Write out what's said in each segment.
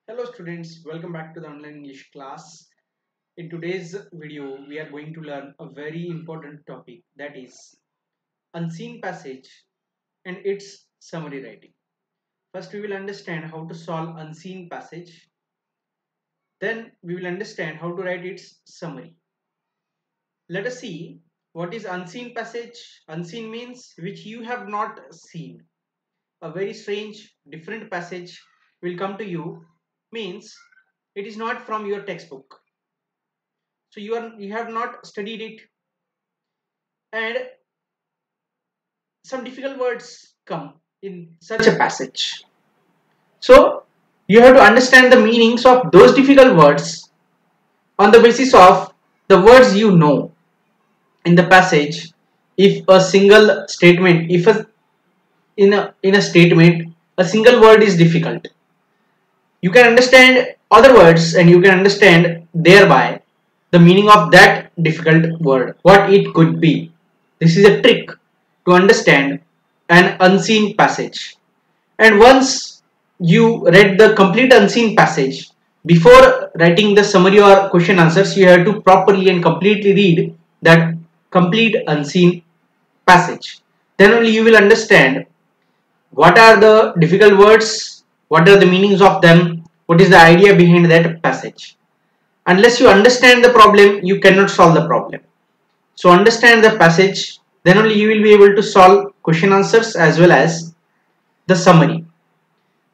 Hello students, welcome back to the online English class. In today's video, we are going to learn a very important topic, that is unseen passage and its summary writing. First, we will understand how to solve unseen passage. Then we will understand how to write its summary. Let us see what is unseen passage. Unseen means which you have not seen. A very strange, different passage will come to you, means it is not from your textbook, so you have not studied it, and some difficult words come in such a passage. So you have to understand the meanings of those difficult words on the basis of the words you know in the passage. If a single statement, if a in a statement a single word is difficult, you can understand other words and you can understand thereby the meaning of that difficult word, what it could be. This is a trick to understand an unseen passage. And once you read the complete unseen passage, before writing the summary or question answers, you have to properly and completely read that complete unseen passage. Then only you will understand what are the difficult words, what are the meanings of them, what is the idea behind that passage. Unless you understand the problem, you cannot solve the problem. So understand the passage, then only you will be able to solve question answers as well as the summary.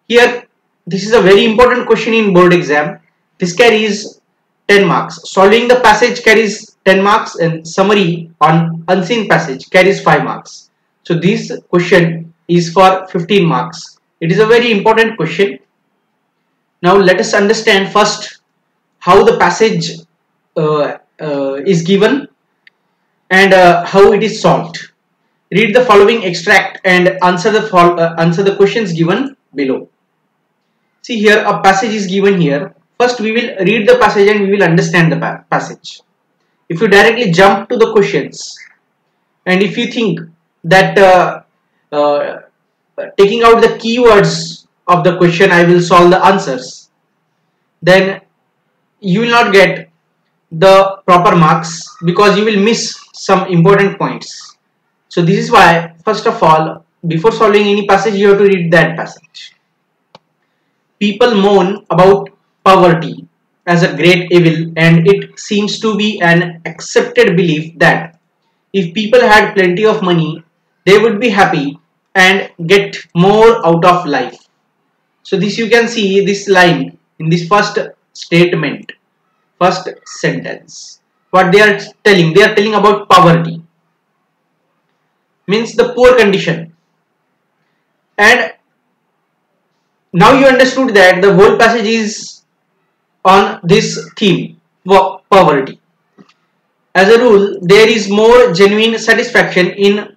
Here, this is a very important question in board exam. This carries 10 marks. Solving the passage carries 10 marks and summary on unseen passage carries 5 marks. So this question is for 15 marks. It is a very important question. Now let us understand first how the passage is given and how it is solved. Read the following extract and answer the questions given below. See, here a passage is given here. First we will read the passage and we will understand the passage. If you directly jump to the questions and if you think that taking out the keywords of the question I will solve the answers, then you will not get the proper marks because you will miss some important points. So this is why, first of all, before solving any passage, you have to read that passage. People moan about poverty as a great evil, and it seems to be an accepted belief that if people had plenty of money, they would be happy and get more out of life. So this, you can see this line in this first statement, first sentence. What they are telling about poverty, means the poor condition. And now you understood that the whole passage is on this theme, poverty. As a rule, there is more genuine satisfaction in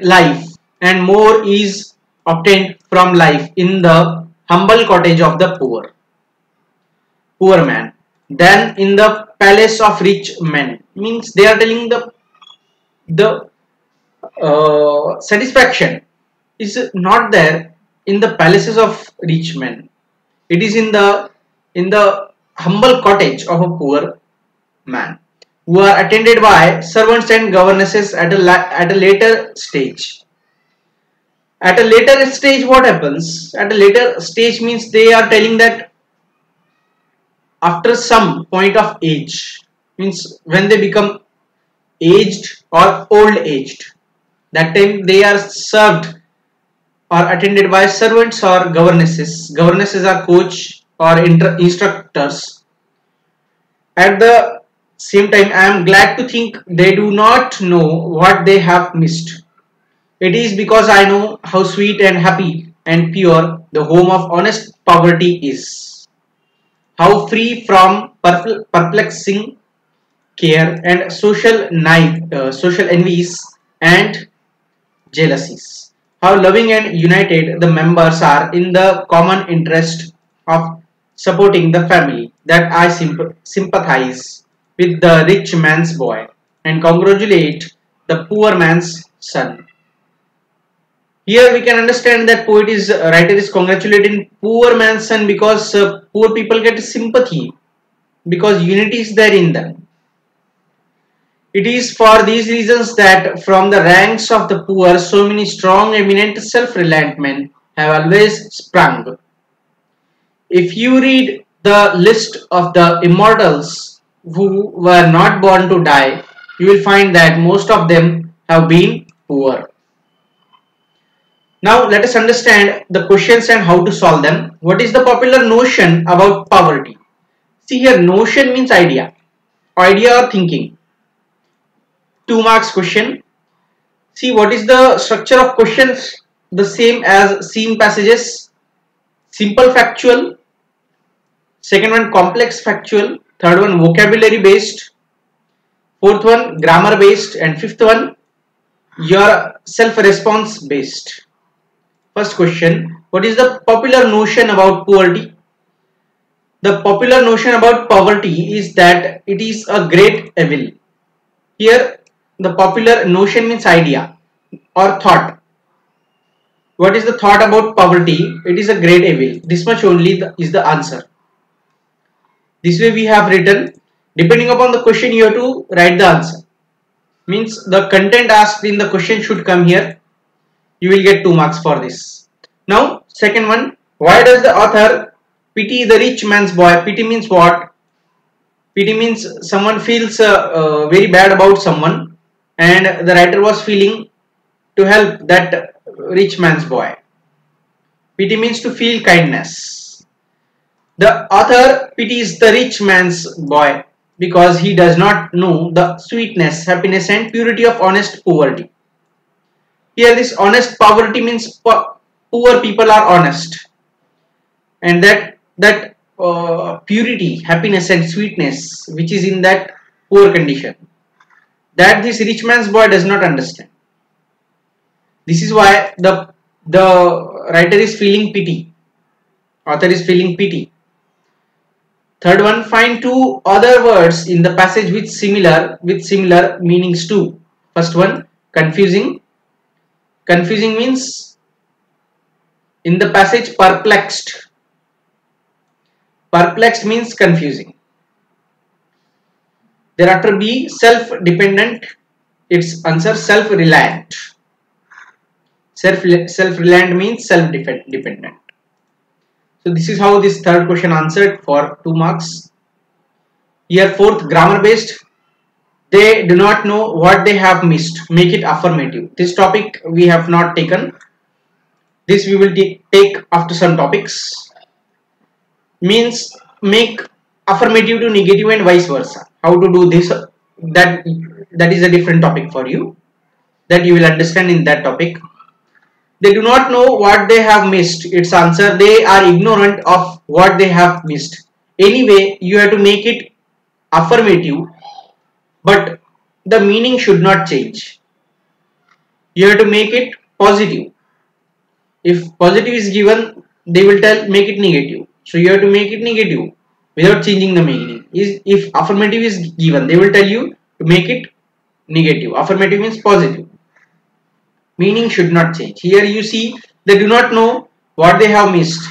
life, and more is obtained from life in the humble cottage of the poor man than in the palace of rich men. Means they are telling the satisfaction is not there in the palaces of rich men. It is in the humble cottage of a poor man, who are attended by servants and governesses at a later stage. At a later stage, what happens? At a later stage means they are telling that after some point of age, means when they become aged or old aged, that time they are served or attended by servants or governesses. Governesses are coach or instructors. At the same time, I am glad to think they do not know what they have missed. It is because I know how sweet and happy and pure the home of honest poverty is, how free from perplexing care and social envies and jealousies, how loving and united the members are in the common interest of supporting the family, that I sympathize with the rich man's boy and congratulate the poor man's son. Here we can understand that writer is congratulating poor man's son because poor people get sympathy because unity is there in them. It is for these reasons that from the ranks of the poor so many strong, eminent, self-reliant men have always sprung. If you read the list of the immortals who were not born to die, you will find that most of them have been poor. Now let us understand the questions and how to solve them. What is the popular notion about poverty? See here, notion means idea or thinking. 2 marks question. See, what is the structure of questions? The same as seen passages. Simple factual. Second one complex factual. Third one vocabulary based. Fourth one grammar based. And fifth one your self response based. First question, what is the popular notion about poverty? The popular notion about poverty is that it is a great evil. Here the popular notion means idea or thought. What is the thought about poverty? It is a great evil. This much only is the answer. This way we have written. Depending upon the question you have to write the answer. Means the content asked in the question should come here. You will get 2 marks for this. Now second one, why does the author pity the rich man's boy? Pity means what? Pity means someone feels very bad about someone and the writer was feeling to help that rich man's boy. Pity means to feel kindness. The author pities the rich man's boy because he does not know the sweetness, happiness and purity of honest poverty. Here this honest poverty means poor people are honest, and that purity, happiness and sweetness which is in that poor condition, that this rich man's boy does not understand. This is why the writer is feeling pity, author is feeling pity. Third one, find 2 other words in the passage with similar meanings too. First one, confusing. Confusing means in the passage perplexed. Perplexed means confusing. Thereafter B, self-dependent. Its answer self-reliant. Self-reliant means self-dependent. So this is how this third question answered for 2 marks. Here fourth, grammar based. They do not know what they have missed. Make it affirmative. This topic we have not taken. This we will take after some topics. Means make affirmative to negative and vice versa. How to do this? That is a different topic for you. That you will understand in that topic. They do not know what they have missed. Its answer, they are ignorant of what they have missed. Anyway, you have to make it affirmative, but the meaning should not change. You have to make it positive. If positive is given, they will make it negative. So you have to make it negative without changing the meaning. If affirmative is given, they will tell you to make it negative. Affirmative means positive. Meaning should not change. Here you see they do not know what they have missed.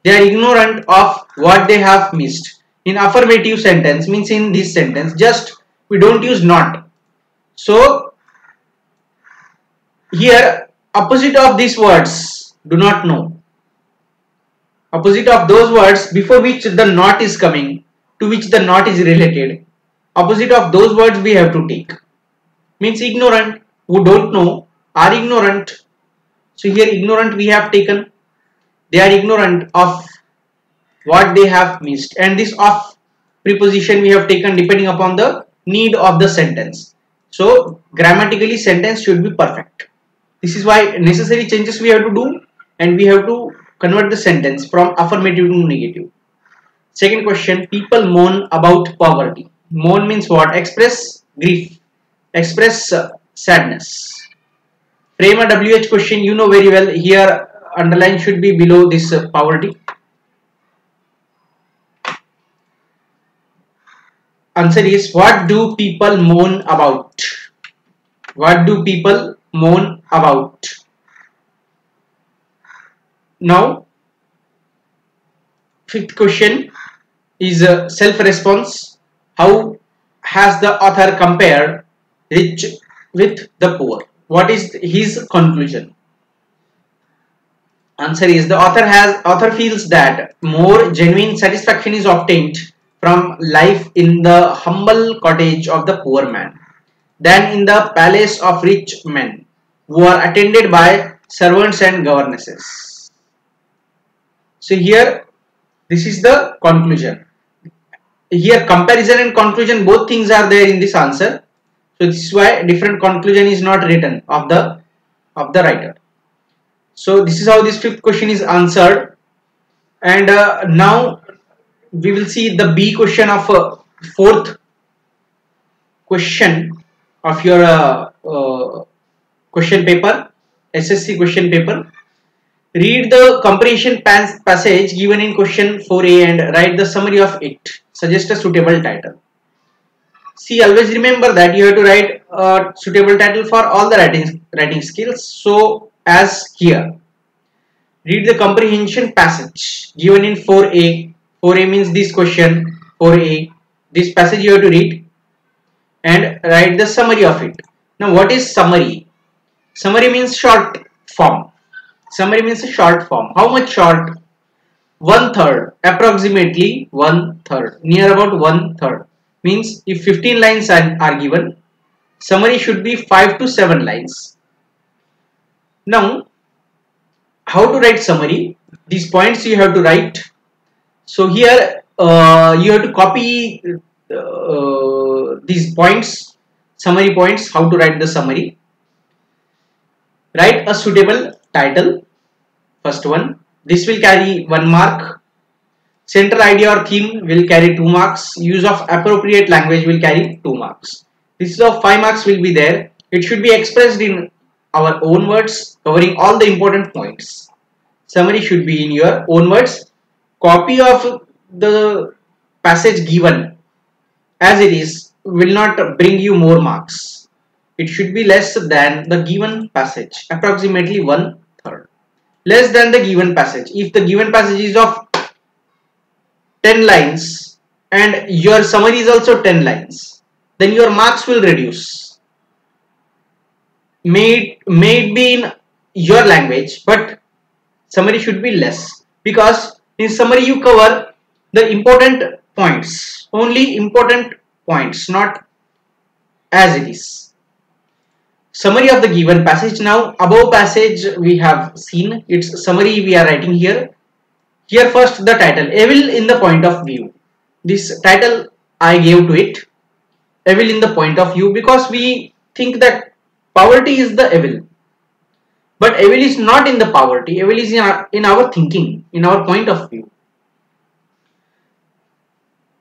They are ignorant of what they have missed. In affirmative sentence means in this sentence just we don't use not. So here opposite of these words do not know. Opposite of those words before which the not is coming, to which the not is related. Opposite of those words we have to take. Means ignorant, who don't know, are ignorant. So here ignorant we have taken. They are ignorant of what they have missed. And this of preposition we have taken depending upon the need of the sentence. So grammatically sentence should be perfect. This is why necessary changes we have to do and we have to convert the sentence from affirmative to negative. Second question, people moan about poverty. Moan means what? Express grief, express sadness. Frame a WH question, you know very well. Here underline should be below this poverty. Answer is, what do people moan about? What do people moan about? Now, fifth question is self-response. How has the author compared rich with the poor? What is his conclusion? Answer is the author feels that more genuine satisfaction is obtained from life in the humble cottage of the poor man than in the palace of rich men who are attended by servants and governesses. So here this is the conclusion. Here comparison and conclusion, both things are there in this answer. So this is why different conclusion is not written of the writer. So this is how this fifth question is answered. And now we will see the B question of fourth question of your question paper, SSC question paper. Read the comprehension passage given in question 4a and write the summary of it. Suggest a suitable title. See, always remember that you have to write a suitable title for all the writing skills. So as here, read the comprehension passage given in 4a. 4a means this question, 4a. This passage you have to read and write the summary of it. Now what is summary? Summary means short form. Summary means a short form. How much short? 1/3, approximately 1/3, near about 1/3. Means if 15 lines are given, summary should be 5 to 7 lines. Now, how to write summary? These points you have to write. So here you have to copy these points, summary points, how to write the summary. Write a suitable title, first one. This will carry 1 mark. Central idea or theme will carry 2 marks. Use of appropriate language will carry 2 marks. This is of 5 marks will be there. It should be expressed in our own words, covering all the important points. Summary should be in your own words. Copy of the passage given as it is will not bring you more marks. It should be less than the given passage, approximately 1/3. Less than the given passage. If the given passage is of 10 lines and your summary is also 10 lines, then your marks will reduce. May it be in your language, but summary should be less, because in summary you cover the important points, only important points, not as it is. Summary of the given passage. Now above passage we have seen its summary we are writing here. Here first the title, evil in the point of view. This title I gave to it, evil in the point of view, because we think that poverty is the evil. But evil is not in the poverty, evil is in our thinking, in our point of view.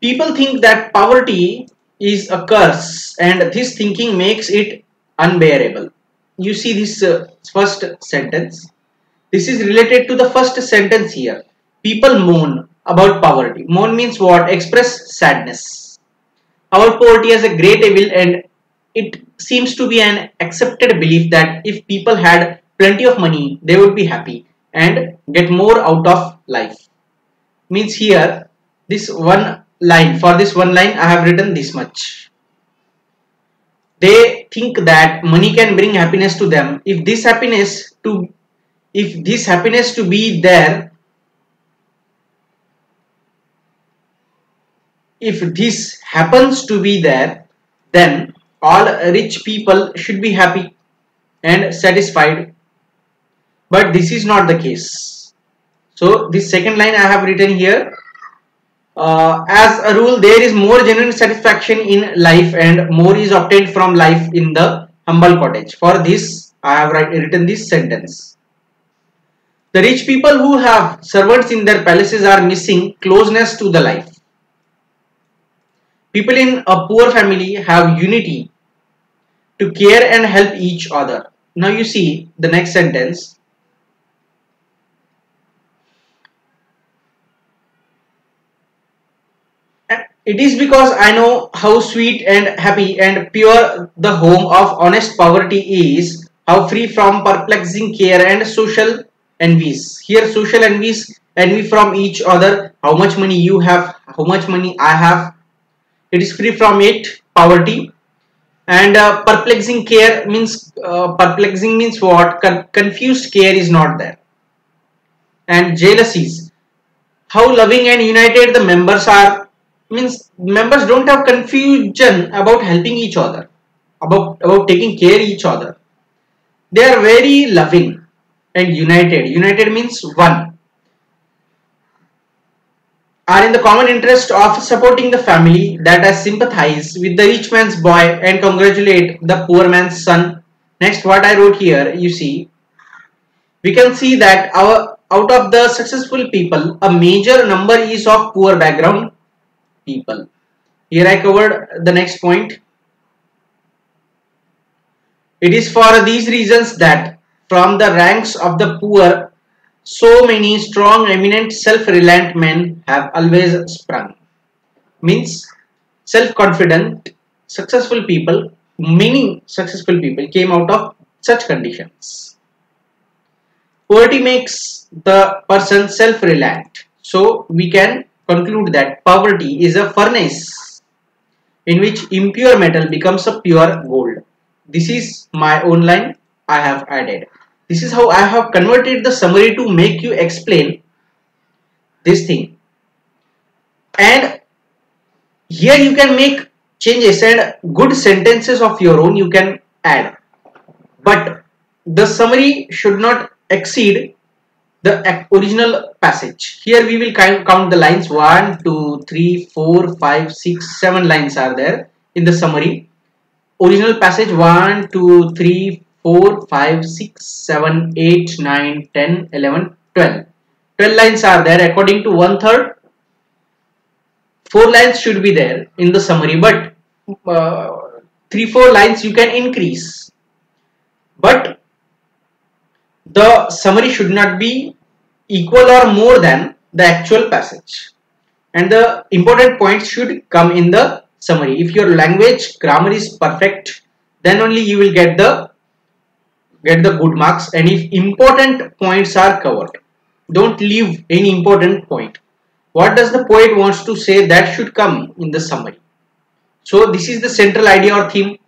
People think that poverty is a curse and this thinking makes it unbearable. You see this first sentence. This is related to the first sentence here. People moan about poverty. Moan means what? Express sadness. Our poverty is a great evil, and it seems to be an accepted belief that if people had plenty of money, they would be happy and get more out of life. Means here, this one line, for this one line I have written this much. They think that money can bring happiness to them. If this happiness to be there, if this happens to be there, then all rich people should be happy and satisfied. But this is not the case. So this second line I have written here. As a rule, there is more genuine satisfaction in life and more is obtained from life in the humble cottage. For this, I have written this sentence. The rich people who have servants in their palaces are missing closeness to the life. People in a poor family have unity to care and help each other. Now you see the next sentence. It is because I know how sweet and happy and pure the home of honest poverty is, how free from perplexing care and social envies. Here social envies, envy from each other, how much money you have, how much money I have. It is free from it, poverty. And perplexing care means, perplexing means what? Confused care is not there. And jealousies, how loving and united the members are, means members don't have confusion about helping each other, about taking care each other. They are very loving and united. United means one, are in the common interest of supporting the family that has sympathized with the rich man's boy and congratulate the poor man's son. Next, what I wrote here, you see, we can see that out of the successful people, a major number is of poor background people. Here I covered the next point. It is for these reasons that from the ranks of the poor, so many strong, eminent, self-reliant men have always sprung. Means self-confident, successful people, meaning successful people came out of such conditions. Poverty makes the person self-reliant. So we can conclude that poverty is a furnace in which impure metal becomes a pure gold. This is my own line I have added. This is how I have converted the summary to make you explain this thing. And here you can make changes and good sentences of your own you can add. But the summary should not exceed the original passage. Here we will count the lines. 1, 2, 3, 4, 5, 6, 7 lines are there in the summary. Original passage 1, 2, 3, 4, 5, 6, 7, 8, 9, 10, 11, 12. 12 lines are there according to 1/3. 4 lines should be there in the summary, but 3-4 lines you can increase. But the summary should not be equal or more than the actual passage. And the important points should come in the summary. If your language grammar is perfect, then only you will get the good marks. And if important points are covered, don't leave any important point. What does the poet wants to say, that should come in the summary. So this is the central idea or theme,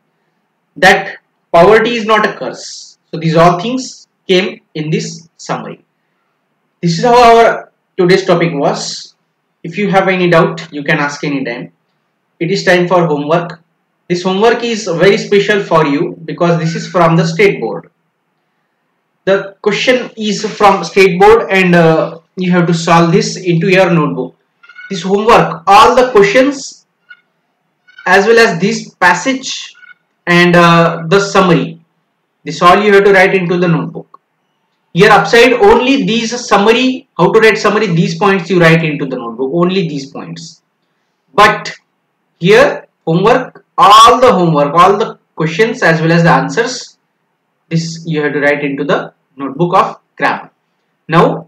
that poverty is not a curse. So these all things came in this summary. This is how our today's topic was. If you have any doubt, you can ask anytime. It is time for homework. This homework is very special for you because this is from the state board. The question is from state board and you have to solve this into your notebook. This homework, all the questions as well as this passage and the summary, this all you have to write into the notebook. Here upside only these summary, how to write summary, these points you write into the notebook, only these points. But here homework, all the questions as well as the answers, this you have to write into the notebook of grammar. Now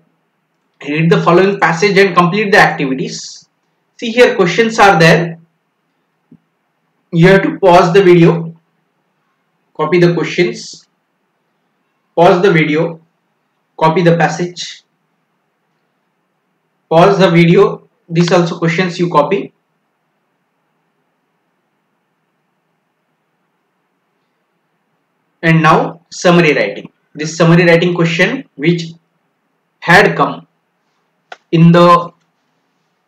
read the following passage and complete the activities. See, here questions are there. You have to pause the video, copy the questions, pause the video, copy the passage, pause the video, these also questions you copy. And now summary writing. This summary writing question which had come in the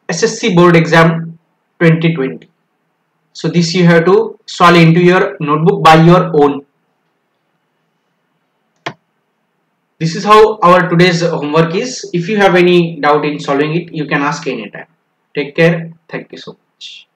SSC board exam 2020. So this you have to solve into your notebook by your own. This is how our today's homework is. If you have any doubt in solving it, you can ask anytime. Take care. Thank you so much.